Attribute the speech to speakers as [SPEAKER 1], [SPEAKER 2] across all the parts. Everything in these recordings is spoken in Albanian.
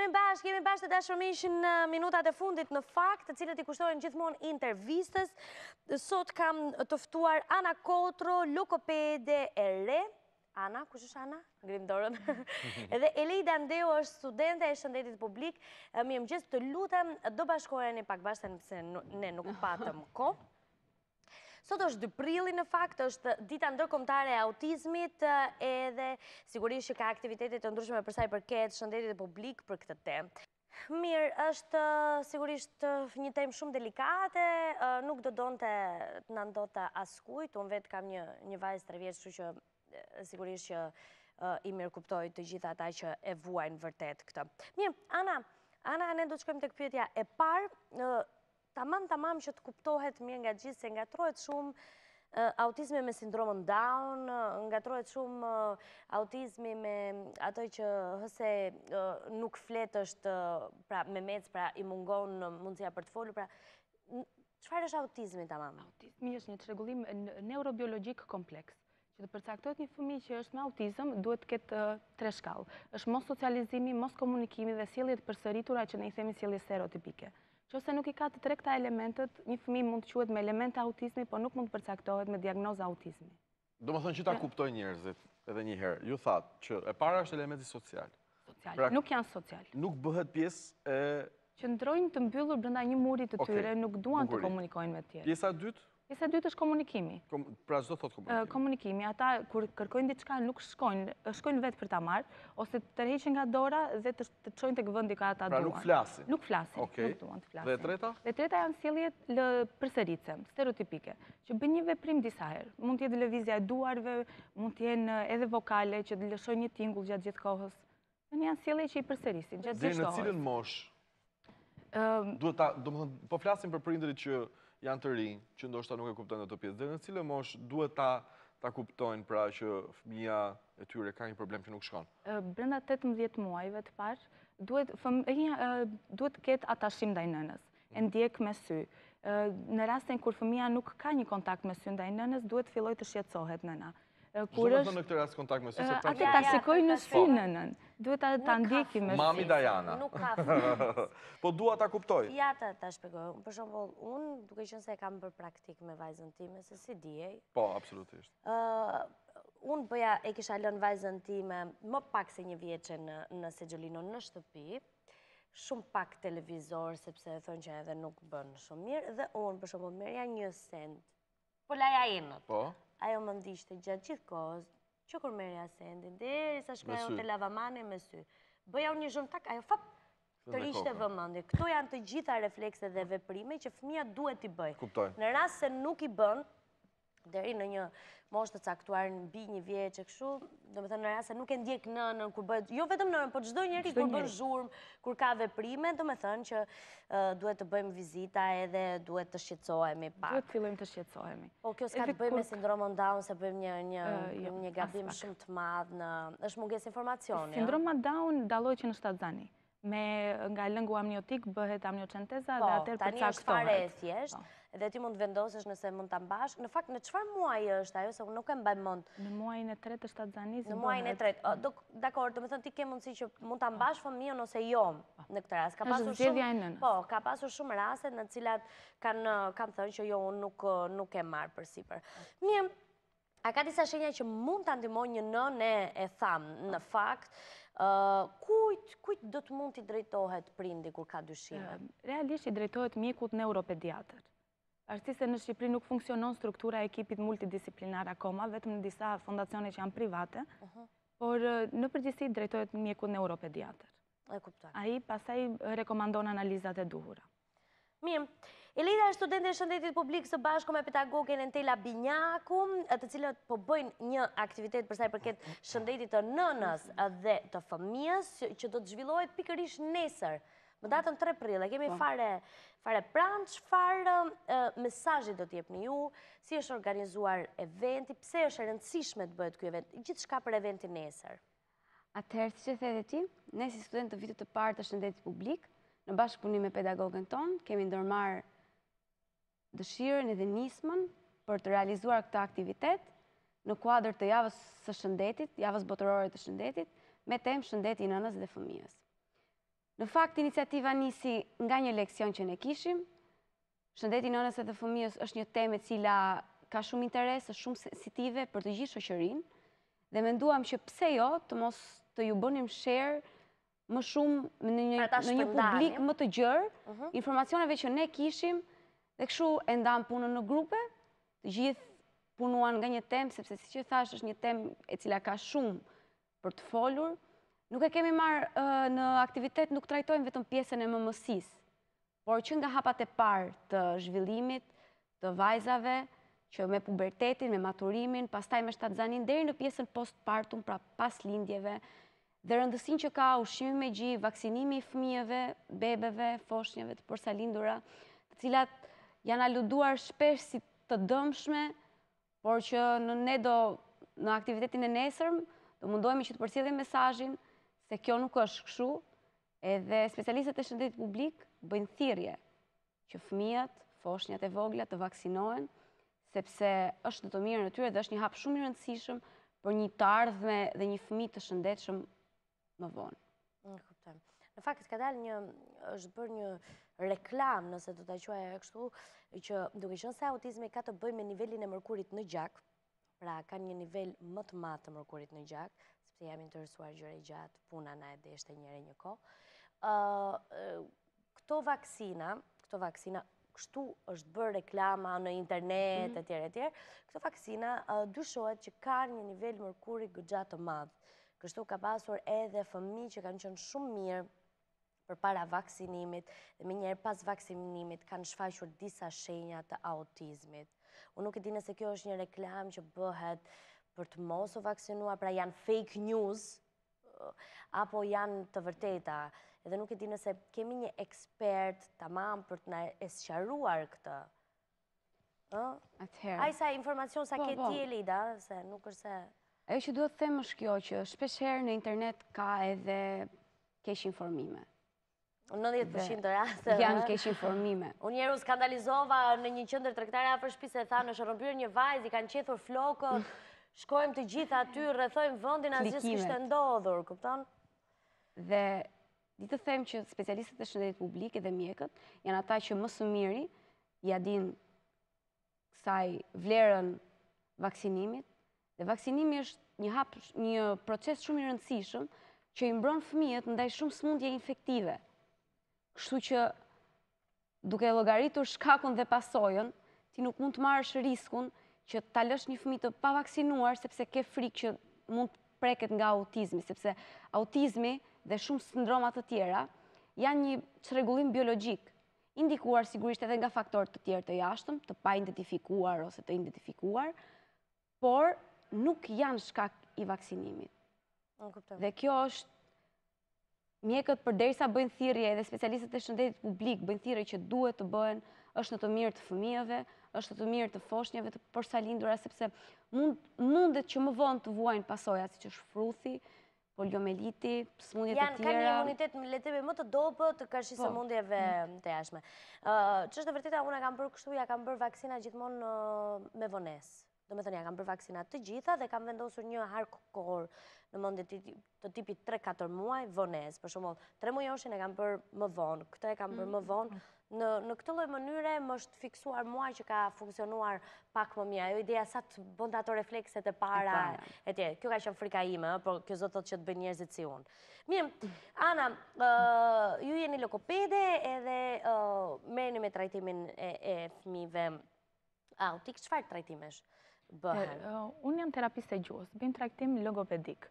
[SPEAKER 1] Jemi bashkë të dashurmish në minutat e fundit në fakt, të cilët I kushtojnë gjithmonë intervistës. Sot kam të ftuar Ana Kotro, logopede e re. Ana, kush është Ana? Ngrim dorën. Edhe Elida Ndeu është studente e shëndetit publik. Mirëmëngjes, të lutem, do bashkoheni pak bashkë se ne nuk patëm kohë. Sot është 2 prilli në fakt, është dita ndërkombëtare e autizmit edhe sigurisht që ka aktivitetet të ndryshme për sa I përket shëndetit publik për këtë temë. Mirë, është sigurisht një temë shumë delikate, nuk do donte të na ndodhte askujt, unë vetë kam një vajzë 3 vjeç, kështu që sigurisht që I mirë kuptoj të gjitha ata që e vuajnë vërtet këtë. Mirë, Ana, ne do të shkojmë tek pyetja e parë. Tamam që të kuptohet mirë nga gjithë se ngatrohet shumë autizmi me sindromën Down, ngatrohet shumë autizmi me ato që hëse nuk flet është pra me mec, pra I mungon mundësia për të folur, pra çfarë është autizmi tamam?
[SPEAKER 2] Autizmi është një çrregullim neurobiologjik kompleks. Që të përcaktohet një fëmijë që është me autizëm, duhet të ketë 3 shkallë. Është mos socializimi, mos komunikimi dhe sjellje të përsëritura që ne I themi sjellje stereotipike. Nëse nuk I ka të 3 këta elementet, një fëmijë mund të quhet me elemente autizmi, por nuk mund të përcaktohet me diagnoza autizmi.
[SPEAKER 3] Domethënë që ta kuptojnë njerëzit edhe një herë. Ju thatë që e para është elementi social.
[SPEAKER 2] Social, nuk janë social.
[SPEAKER 3] Nuk bëhet pjesë e
[SPEAKER 2] qëndrojnë të mbyllur brenda një muri të tyre, nuk duan të komunikojnë me të tjerë.
[SPEAKER 3] Pjesa e dytë?
[SPEAKER 2] Pjesa e dytë është komunikimi.
[SPEAKER 3] Pra çdo thot komunikimi.
[SPEAKER 2] Komunikimi, ata kur kërkojnë diçka nuk shkojnë vetë për ta marrë, ose të tërheqin nga dora dhe të çojnë tek vendi ku ata duan.
[SPEAKER 3] Pra nuk flasin.
[SPEAKER 2] Nuk flasin, nuk duan të flasin.
[SPEAKER 3] Dhe e treta?
[SPEAKER 2] Dhe e treta janë sjelljet përsëritse, stereotipike, që bën një veprim disa herë. Mund të jetë lëvizja e duarve, mund të jenë edhe vokale që të lëshojnë një tingull gjatë gjithë kohës. Janë sjellje që I përsërisin gjatë gjithë kohës.
[SPEAKER 3] Në cilën moshë? Duhet ta, domethënë, po flasim për prindërit që janë të rinj, që ndoshta nuk e kuptojnë ato pjesë. Dhe në cilën moshë duhet ta kuptojnë pra që fëmia e tyre ka një problem që nuk shkon?
[SPEAKER 2] Brenda 18 muajve të parë, duhet të ketë atashim ndaj nënës, e ndjek me sy. Në rastin kur fëmia nuk ka një kontakt me sy ndaj nënës, duhet filloj të shqetësohet nëna.
[SPEAKER 3] Çdo të thonë në këtë rast kontakt me sy se
[SPEAKER 2] pra ta shikoj në sy nënën. Duhet ta ndjeki me sy.
[SPEAKER 3] Mami Diana.
[SPEAKER 1] Nuk ka fëmijë.
[SPEAKER 3] Po dua ta kuptoj.
[SPEAKER 1] Ja ta shpjegoj. Për shembull, unë duke qenë se e kam bërë praktik me vajzën time, se si dijej.
[SPEAKER 3] Po, absolutisht.
[SPEAKER 1] Unë e kisha lënë vajzën time më pak se 1 vjeçe në Seggiolino në shtëpi, shumë pak televizor, sepse thonë që edhe nuk bën shumë mirë, dhe unë për shembull merja 1 cent, po laja enët.
[SPEAKER 3] Po.
[SPEAKER 1] Ajo më ndishte gjatë gjithë kohës, që kur merja sendin, derisa shkoja te lavamani me sy. Bëja unë një zhurmë tak, ajo fap, të rishte vëmendje. Këto janë të gjitha reflekse dhe veprime që fëmia duhet I bëj.
[SPEAKER 3] Kuptoj.
[SPEAKER 1] Në rast se nuk I bën, deri në një moshë të caktuar mbi 1 vjeç e kështu, domethënë në rast se nuk e ndjek nënën kur bëhet, jo vetëm nënën, por çdo njeri kur bën zhurmë, kur ka veprime, domethënë që duhet të bëjmë vizita edhe duhet të shqetësohemi pak.
[SPEAKER 2] Duhet fillojmë të shqetësohemi.
[SPEAKER 1] Po kjo s'ka të bëjë me sindromën Down, se bëjmë një gabim shumë të madh në është mungesë informacioni.
[SPEAKER 2] Sindroma Down dallohet që në shtatzani. Nga lëngu amniotik bëhet amniocenteza dhe atëherë përcaktohet.
[SPEAKER 1] Tani është fare e thjeshtë, edhe ti mund të vendosësh nëse mund ta mbash. Në fakt, në çfarë muaji është ajo, se unë nuk e mbaj mend.
[SPEAKER 2] Në muajin e 3 të shtatzanisë.
[SPEAKER 1] Në muajin e 3. Dakor, domethënë ti ke mundësi që mund ta mbash fëmijën ose jo në këtë rast.
[SPEAKER 2] Është zgjedhja e nënës.
[SPEAKER 1] Po, ka pasur shumë raste në të cilat kanë thënë që jo, unë nuk e marr përsipër. Mirë, a ka disa shenja që mund ta ndihmojnë një nënë e tham, në fakt, kujt do të mund t'i drejtohet prindi kur ka dyshime?
[SPEAKER 2] Realisht I drejtohet mjekut neuropediatër. Artistë në Shqipëri nuk funksionon struktura e ekipit multidisiplinar akoma, vetëm në disa fondacione që janë private, por në përgjithësi drejtohet mjekut neuropediatër.
[SPEAKER 1] E kuptoj.
[SPEAKER 2] Ai pastaj rekomandon analizat e duhura.
[SPEAKER 1] Mirë. Elida është studente e shëndetit publik së bashku me pedagogen Entela Binjaku, të cilët po bëjnë një aktivitet për sa I përket shëndetit të nënës dhe të fëmijës, që do të zhvillohet pikërisht nesër, më datën 3 prill. Kemi fare pranë, çfarë mesazhi do t'jepni ju, si është organizuar eventi, pse është e rëndësishme të bëhet ky event, gjithçka për eventin nesër.
[SPEAKER 4] Atëherë, siç e the edhe ti, ne si studentë të vitit të parë të shëndetit publik, në bashkëpunim me pedagogën tonë, kemi ndërmarrë dëshirën edhe nismën për të realizuar këtë aktivitet në kuadër të javës së shëndetit, javës botërore të shëndetit, me temë shëndeti I nënës dhe fëmijës. Në fakt, iniciativa nisi nga një leksion që ne kishim. Shëndeti nënës dhe fëmijës është një temë e cila ka shumë interes, është shumë sensitive për të gjithë shoqërinë, dhe menduam që pse jo të mos të ju bënim share më shumë në një publik më të gjerë, informacioneve që ne kishim, dhe kështu e ndam punën në grupe, të gjithë punuan nga një temë, sepse si që thash është një temë e cila ka shumë për të folur. Nuk e kemi marrë në aktivitet, nuk trajtojmë vetëm pjesën e mëmësisë, por që nga hapat e parë të zhvillimit, të vajzave, që me pubertetin, me maturimin, pastaj me shtatzanin, deri në pjesën postpartum, pra pas lindjeve, dhe rëndësin që ka ushqimi me gji, vaksinimi i fëmijëve, bebeve, foshnjave të përsalindura, të cilat janë aluduar shpesh si të dëmshme, por që në aktivitetin e nesërm, do mundohemi që të përcjellim mesazhin se kjo nuk është kështu, edhe specialistët e shëndetit publik bëjnë thirrje që fëmijët, foshnjat e vogla të vaksinohen, sepse është në të mirën e tyre dhe është një hap shumë i rëndësishëm për një të ardhme dhe një fëmijë të shëndetshëm më vonë.
[SPEAKER 1] Në fakt, ka dalë është bërë një reklam, nëse do ta quaja kështu, që duke qenë se autizmi ka të bëjë me nivelin e mërkurit në gjak, pra ka një nivel më të madh të mërkurit në gjak, sepse jam interesuar gjëre gjatë, puna na e deshte një herë një kohë. Këto vaksina, kështu është bërë reklama në internet, etj. Këto vaksina dyshohet që kanë një nivel mërkuri goxha të madh. Kështu ka pasur edhe fëmijë që kanë qenë shumë mirë përpara vaksinimit dhe menjëherë pas vaksinimit kanë shfaqur disa shenja të autizmit. Unë nuk e di nëse kjo është një reklam që bëhet për të mos u vaksinuar, pra janë fake news, apo janë të vërteta. Edhe nuk e di nëse kemi një ekspert tamam për të na sqaruar këtë. Ai sa informacion sa ke ti, Elida, se nuk është se...
[SPEAKER 4] Ajo që duhet të them është kjo, që shpeshherë në internet ka edhe keq informime.
[SPEAKER 1] 90% të raste.
[SPEAKER 4] Janë keq informime.
[SPEAKER 1] Unë njerë u skandalizova në një qendër tregtare afër shtëpisë, e thanë, është rrëmbyer një vajzë, i kanë qethur flokët, shkojmë të gjithë aty, rrethojmë vendin, asgjë s'kishte ndodhur, kupton?
[SPEAKER 4] Dhe di të them që specialistët e shëndetit publik dhe mjekët janë ata që më së miri ja dinë kësaj vlerën vaksinimit, dhe vaksinimi është një proces shumë i rëndësishëm që i mbron fëmijët ndaj shumë sëmundje infektive. Kështu që duke llogaritur shkakun dhe pasojën, ti nuk mund të marrësh riskun që ta lësh një fëmijë të pavaksinuar sepse ke frikë që mund të preket nga autizmi, sepse autizmi dhe shumë sindroma të tjera janë një çrregullim biologjik, indikuar sigurisht edhe nga faktorë të tjerë të jashtëm, të pa identifikuar ose të identifikuar, por nuk janë shkak i vaksinimit. Dhe kjo është, mjekët përderisa bëjnë thirrje dhe specialistët e shëndetit publik bëjnë thirrje që duhet të bëhen, është në të mirë të fëmijëve, është në të mirë të foshnjave, të përsalindura, sepse mundet që më vonë të vuajnë pasojat, siç është fruthi, poliomeliti, sëmundje të tjera.
[SPEAKER 1] Kanë një imunitet le të themi më të dobët ka shi sëmundjeve të jashtme. Ç'është e vërteta, unë kam bërë kështu, ja kam bërë vaksina gjithmonë me vonesë. Do me thënë, ja kam bërë vaksinat të gjitha dhe kam vendosur një hark kohor në mendje të tipit 3-4 muaj vonesë. Për shembull, 3 mujoshin e kam bërë më vonë, këtë e kam bërë më vonë. Në këtë lloj mënyre më është fiksuar muaj që ka funksionuar pak më mirë. Ajo ideja sa të bënte ato reflekset e para etj. Kjo ka qenë frika ime, por kjo zot thotë që të bëjnë njerëzit si unë. Mirë, Ana, ju jeni lokopede edhe merreni me trajtimin e fëmijëve autik. Çfarë trajtimesh bëhen?
[SPEAKER 2] Unë jam terapiste gjuhës, bëjmë trajtim logopedik.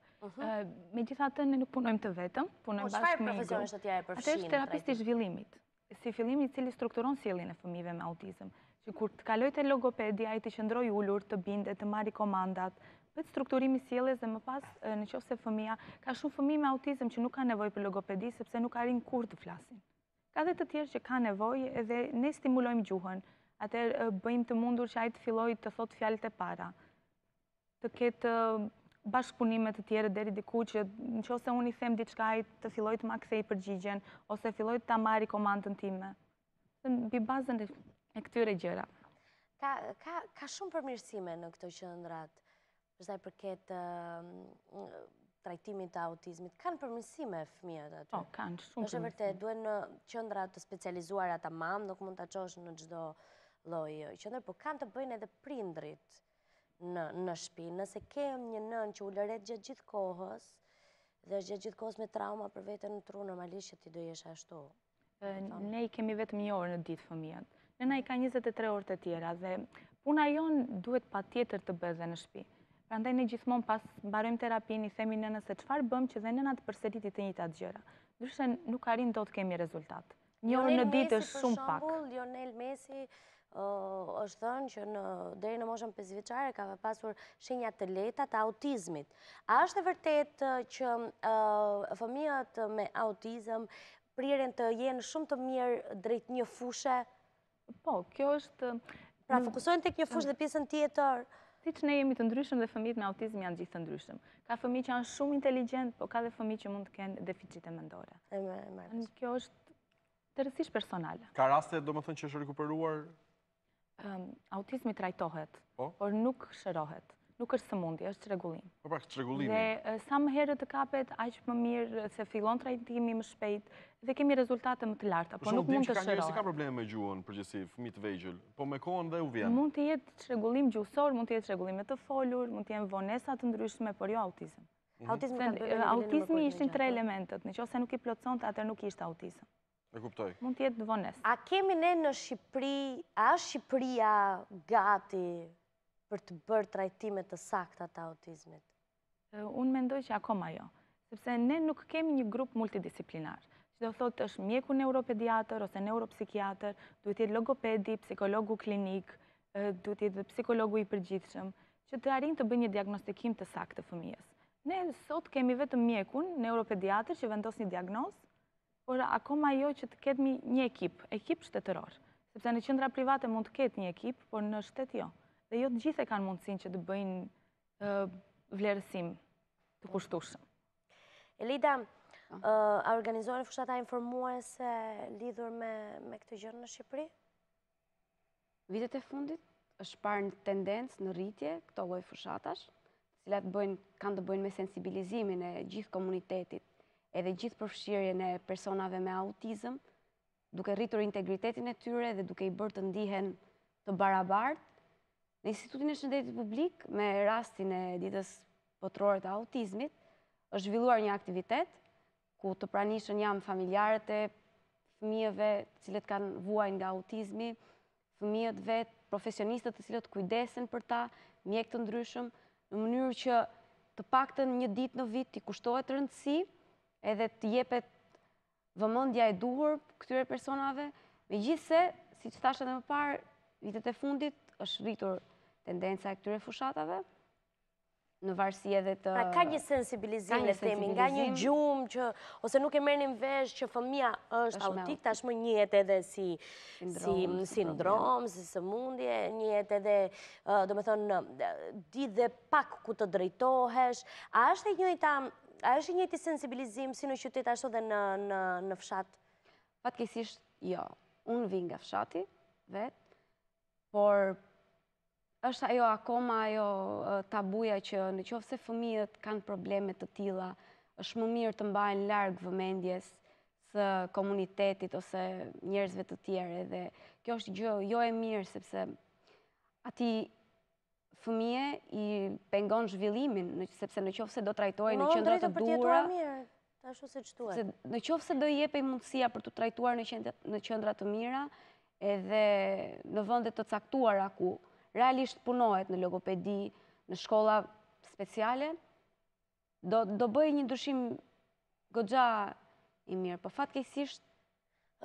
[SPEAKER 2] Megjithatë ne nuk punojmë të vetëm, punojmë bashkë me një grup.
[SPEAKER 1] Çfarë profesionesh të tjerë përfshin?
[SPEAKER 2] Atë është terapisti i zhvillimit. Si fillimi i cili strukturon sjelljen e fëmijëve me autizëm. Që kur të kaloj te logopedi, ai të qëndrojë ulur, të bindet, të marrë komandat, bëhet strukturimi i sjelljes dhe më pas nëse fëmia ka shumë fëmijë me autizëm që nuk kanë nevojë për logopedi sepse nuk arrin kurrë të flasin. Ka dhe të tjerë që kanë nevojë edhe ne stimulojmë gjuhën. Atëherë bëjmë të mundur që ai të fillojë të thotë fjalët e para. Të ketë bashkëpunime të tjera deri diku që nëse unë i them diçka ai të fillojë të ma kthej përgjigjen ose fillojë ta marrë komandën time. Mbi bazën e këtyre gjëra.
[SPEAKER 1] Ka shumë përmirësime në këto qendrat, për sa i përket trajtimit të autizmit, kanë përmirësime fëmijët aty?
[SPEAKER 2] Po, kanë shumë
[SPEAKER 1] Është e vërtet, duhen në qendra të specializuara tamam, nuk mund ta çosh në çdo lloj qendër, por kanë të bëjnë edhe prindrit në shtëpi. Nëse ke një nën që u lëret gjatë gjithë kohës, dhe është gjatë gjithë kohës me trauma për veten në tru, normalisht që ti do jesh ashtu.
[SPEAKER 2] Ne i kemi vetëm 1 orë në ditë fëmijët. Nëna i ka 23 orë të tjera dhe puna jonë duhet patjetër të bëhet dhe në shtëpi. Prandaj ne gjithmonë pas mbarojmë terapinë, i themi nënës se çfarë bëm që dhe nëna të përsëritit të njëjtat gjëra. Ndryshe nuk arrin dot kemi rezultat. 1 orë në ditë është shumë pak.
[SPEAKER 1] Për shembull, Lionel Messi është thënë që deri në moshën 5 vjeçare ka pasur shenja të lehta të autizmit. A është e vërtet që fëmijët me autizëm prirën të jenë shumë të mirë drejt një fushë?
[SPEAKER 2] Po, kjo është...
[SPEAKER 1] Pra fokusojnë tek një fushë dhe pjesën tjetër?
[SPEAKER 2] Siç ne jemi të ndryshëm dhe fëmijët me autizëm janë gjithë të ndryshëm. Ka fëmijë që janë shumë inteligjent, po ka dhe fëmijë që mund të kenë deficite mendore. Kjo është tërësisht personale.
[SPEAKER 3] Ka raste domethënë që është rikuperuar?
[SPEAKER 2] Autizmi trajtohet, por nuk shërohet. Nuk është sëmundje, është çrregullim.
[SPEAKER 3] Po pra, çrregullimi.
[SPEAKER 2] Dhe sa më herët të kapet, aq më mirë se fillon trajtimi më shpejt dhe kemi rezultate më të larta, por nuk mund të shërohet.
[SPEAKER 3] Ka njerëz që ka probleme me gjuhën përgjithësi, fëmijë të vegjël, po me kohën dhe u vjen.
[SPEAKER 2] Mund të jetë çrregullim gjuhësor, mund të jetë çrregullime të folur, mund të jenë vonesa të ndryshme, por jo autizëm. Autizmi ishin 3 elementët, nëse nuk i plotësonte, atëherë nuk ishte autizëm.
[SPEAKER 3] E kuptoj.
[SPEAKER 2] Mund të jetë vonesë.
[SPEAKER 1] A kemi ne në Shqipëri, a është Shqipëria gati për të bërë trajtime të sakta të autizmit?
[SPEAKER 2] Unë mendoj që akoma jo, sepse ne nuk kemi një grup multidisciplinar. Që do thotë është mjeku neuropediatër ose neuropsikiatër, duhet jetë logopedi, psikologu klinik, duhet jetë psikologu i përgjithshëm, që të arrin të bëjë një diagnostikim të saktë të fëmijës. Ne sot kemi vetëm mjekun neuropediatër që vendos një diagnozë, por akoma jo që të ketë një ekip shtetëror. Sepse në qendra private mund të ketë një ekip, por në shtet jo. Dhe jo të gjithë e kanë mundësinë që të bëjnë vlerësim të kushtueshëm.
[SPEAKER 1] Elida, a organizohen fushata informuese lidhur me këtë gjë në Shqipëri?
[SPEAKER 4] Vitet e fundit është parë një tendencë në rritje këto lloj fushatash, të cilat kanë të bëjnë me sensibilizimin e gjithë komunitetit, edhe gjithë përfshirjen e personave me autizëm, duke rritur integritetin e tyre dhe duke i bërë të ndihen të barabartë. Në Institutin e Shëndetit Publik, me rastin e ditës botërore të autizmit, është zhvilluar një aktivitet ku të pranishën janë familjarët e fëmijëve të cilët kanë vuajnë nga autizmi, fëmijët vetë, profesionistët të cilët kujdesen për ta, mjek të ndryshëm, në mënyrë që të paktën një ditë në vit t'i kushtohet rëndësi, edhe të jepet vëmendja e duhur këtyre personave, megjithse, siç thashë edhe më parë, vitet e fundit është rritur tendenca e këtyre fushatave, në varësi edhe të...
[SPEAKER 1] Pra ka një sensibilizim, le themi, nga një gjumë që, ose nuk e merrnin vesh që fëmia është autik, tashmë njihet edhe si sindrom, si sëmundje, njihet edhe, do me thonë, di dhe pak ku të drejtohesh. A është e njëjti sensibilizim si në qytet ashtu dhe në fshat?
[SPEAKER 4] Fatkeqësisht, jo. Unë vi nga fshati, vetë, por është ajo akoma ajo tabuja që në qoftë se fëmijët kanë probleme të tilla, është më mirë të mbajnë larg vëmendjes së komunitetit ose njerëzve të tjerë. Dhe kjo është gjë jo e mirë, sepse atij fëmije i pengon zhvillimin, sepse në qoftë se do trajtohej në qendra të duhura, në qoftë se do i jepej mundësia për të trajtuar në qendra të mira, edhe në vende të caktuara ku realisht punohet në logopedi, në shkolla speciale, do bëj një ndryshim goxha i mirë, por fatkeqësisht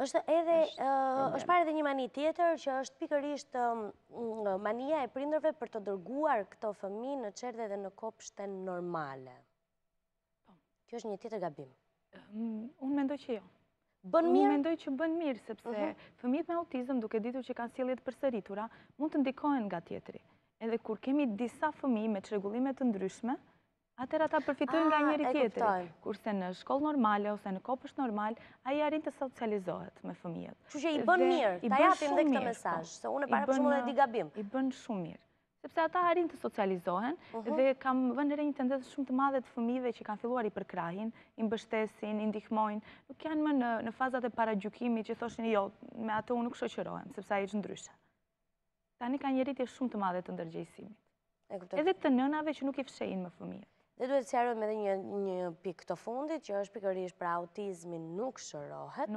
[SPEAKER 1] është parë edhe një mani tjetër që është pikërisht mania e prindërve për të dërguar këto fëmijë në çerdhe dhe në kopshte normale. Kjo është një tjetër gabim.
[SPEAKER 2] Unë mendoj që jo.
[SPEAKER 1] Bën mirë?
[SPEAKER 2] Unë mendoj që bën mirë, sepse fëmijët me autizëm, duke ditur që kanë sjellje të përsëritura, mund të ndikohen nga tjetri. Edhe kur kemi disa fëmijë me çrregullime të ndryshme, atëherë ata përfitojnë nga njëri tjetri. Kurse në shkollë normale ose në kopësht normal, ai arrin të socializohet me fëmijët.
[SPEAKER 1] Kështu që i bën mirë, ta japim dhe këtë mesazh, se unë para për shembull e di gabim.
[SPEAKER 2] I bën shumë mirë. sepse ata arrin të socializohen dhe kam vënë re një tendencë shumë të madhe të fëmijëve që kanë filluar i përkrahin, i mbështesin, i ndihmojnë, nuk janë më në fazat e paragjykimit që thoshin jo, me atë unë nuk shoqërohem, sepse ai është ndryshe. Tani ka një rritje shumë të madhe të ndërgjegjësimit. Edhe të nënave që nuk i fshehin më fëmijët.
[SPEAKER 1] Dhe duhet të sqarojmë edhe një pikë të fundit, që është pikërisht për autizmin nuk shërohet,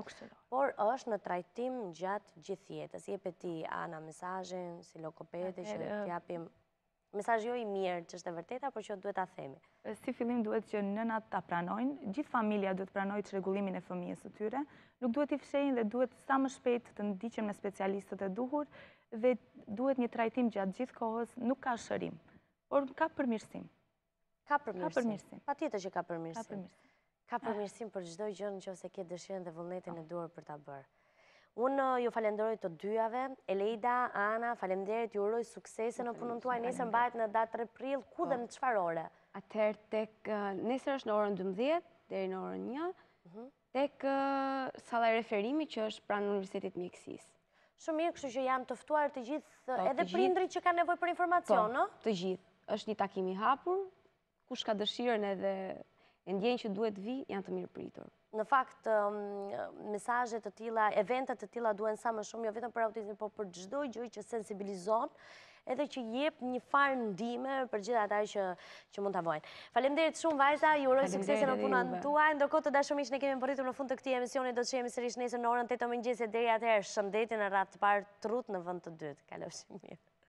[SPEAKER 1] por është në trajtim gjatë gjithë jetës. Jep e ti, Ana, mesazhin si logopedi që t'japim mesazh jo i mirë, që është e vërteta, por që duhet ta themi.
[SPEAKER 2] Si fillim duhet që nënat ta pranojnë, gjithë familja duhet pranojë çrregullimin e fëmijës së tyre, nuk duhet i fshehin dhe duhet sa më shpejt të ndiqen me specialistët e duhur dhe duhet një trajtim gjatë gjithë kohës, nuk ka shërim, por ka përmirësim.
[SPEAKER 1] Ka përmirësim. Pa tjetër që ka përmirësim. Ka përmirësim për çdo gjë nëse ke dëshirën dhe vullnetin e duhur për ta bërë. Unë ju falenderoj të dyjave, Eleida, Ana, faleminderit, ju uroj suksese në punën tuaj. Nesër mbahet në datë 3 prill, ku dhe në çfarë ore?
[SPEAKER 4] Atëherë nesër është në orën 12 deri në orën 1, tek salla e referimit që është pranë Universitetit Mjekësisë.
[SPEAKER 1] Shumë mirë, kështu që janë të ftuar të gjithë, edhe prindrit që kanë nevojë për informacion, no?
[SPEAKER 4] Të gjithë. Është një takim i hapur. Kush ka dëshirën edhe e ndjenjë që duhet vi, janë të mirë pritur.
[SPEAKER 1] Në fakt, mesazhe të tilla, eventet të tilla duhen sa më shumë, jo vetëm për autizmin, por për çdo gjë që sensibilizon, edhe që jep një farë ndihme për gjithë ata që mund ta bëjnë. Faleminderit shumë vajza, ju uroj suksese në punën tuaj. Ndërkohë të dashur miq, ne kemi mbërritur në fund të këtij emisioni, do të shihemi sërish nesër në orën 8 të mëngjesit. Deri atëherë, shëndetin në radhë të parë trut në vend të dytë. Kalofshi mirë.